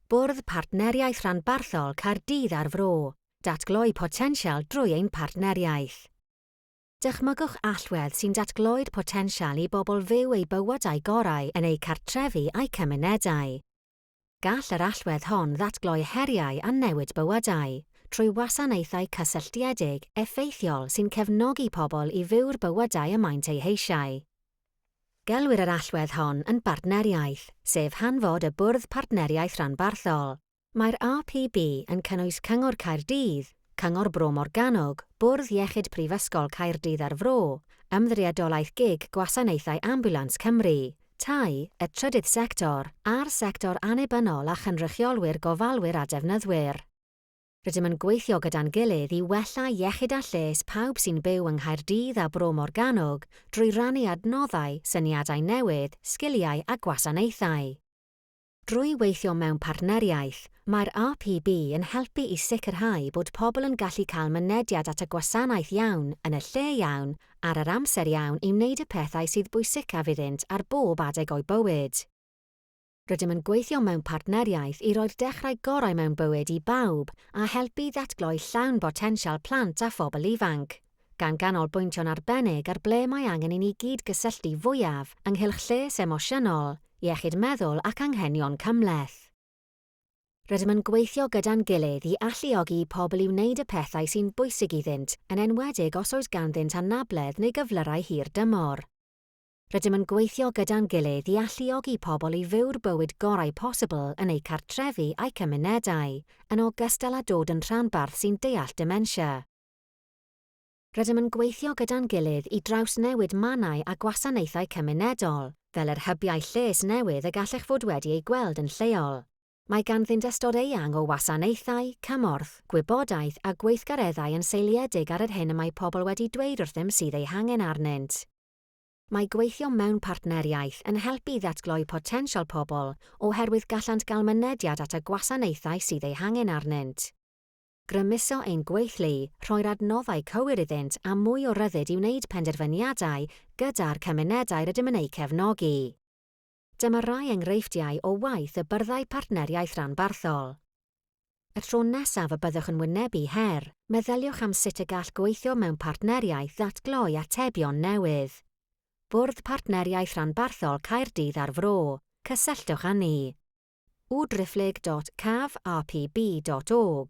Bwrdd Partneriaeth Rhanbarthol Caerdydd ar Fro, datgloi potensial drwy ein partneriaeth. Dychmygwch allwedd sy'n datgloi'r potensial i bobl fyw eu bywydau gorau yn eu cartrefi a'u cymunedau. Gall yr allwedd hon ddatgloi heriau a newid bywydau, trwy wasanaethau cysylltiedig effeithiol sy'n cefnogi pobl i fyw'r bywydau y maent eu heisiau. Gelwir yr allwedd hon yn bartneriaeth, sef hanfod y Bwrdd Partneriaeth Rhanbarthol. Mae'r RPB yn cynnwys Cyngor Caerdydd, Cyngor Bro Morgannwg, Bwrdd Iechyd Prifysgol Caerdydd ar Fro, Ymddiriedolaeth GIG Gwasanaethau Ambiwlans Cymru, tai, y trydydd sector, a'r sector annibynnol a chynrychiolwyr gofalwyr a defnyddwyr. Rydym yn gweithio gyda'n gilydd i wella iechyd a lles pawb sy'n byw yng Nghaerdydd a Bro Morgannwg drwy rannu adnoddau, syniadau newydd, sgiliau a gwasanaethau. Drwy weithio mewn partneriaeth, mae'r RPB yn helpu i sicrhau bod pobl yn gallu cael mynediad at y gwasanaeth iawn yn y lle iawn ar yr amser iawn i wneud y pethau sydd bwysicaf iddynt ar bob adeg o'i bywyd. Rydym yn gweithio mewn partneriaeth i roi'r dechrau gorau mewn bywyd i bawb a helpu ddatgloi llawn potensial plant a phobl ifanc, gan ganolbwyntio'n arbennig ar ble mae angen i ni gyd gysylltu fwyaf ynghylch lles emosiynol, iechyd meddwl ac anghenion cymhleth. Rydym yn gweithio gyda'n gilydd i alluogi pobl i wneud y pethau sy'n bwysig iddynt, yn enwedig os oes ganddynt anabledd neu gyflyrau hir dymor. Rydym yn gweithio gyda'n gilydd i alluogi pobl i fyw'r bywyd gorau posibl yn eu cartrefi a'u cymunedau, yn ogystal â dod yn rhanbarth sy'n deall dementia. Rydym yn gweithio gyda'n gilydd i drawsnewid mannau a gwasanaethau cymunedol, fel yr hybiau lles newydd y gallech fod wedi ei gweld yn lleol. Mae ganddynt ystod eang o wasanaethau, cymorth, gwybodaeth a gweithgareddau yn seiliedig ar yr hyn y mae pobl wedi dweud wrthym sydd eu hangen arnynt. Mae gweithio mewn partneriaeth yn helpu ddatgloi potensial pobl oherwydd gallant gael mynediad at y gwasanaethau sydd eu hangen arnynt. Grymuso ein gweithlu, rhoi'r adnoddau cywir iddynt a mwy o ryddid i wneud penderfyniadau gyda'r cymunedau rydym yn eu cefnogi. Dyma rai enghreifftiau o waith y Byrddau Partneriaeth Rhanbarthol. Y tro nesaf y byddwch yn wynebu her, meddyliwch am sut y gall gweithio mewn partneriaeth ddatgloi atebion newydd. Bwrdd Partneriaeth Rhanbarthol Caerdydd ar Fro. Cysylltwch â ni. www.cafrpb.org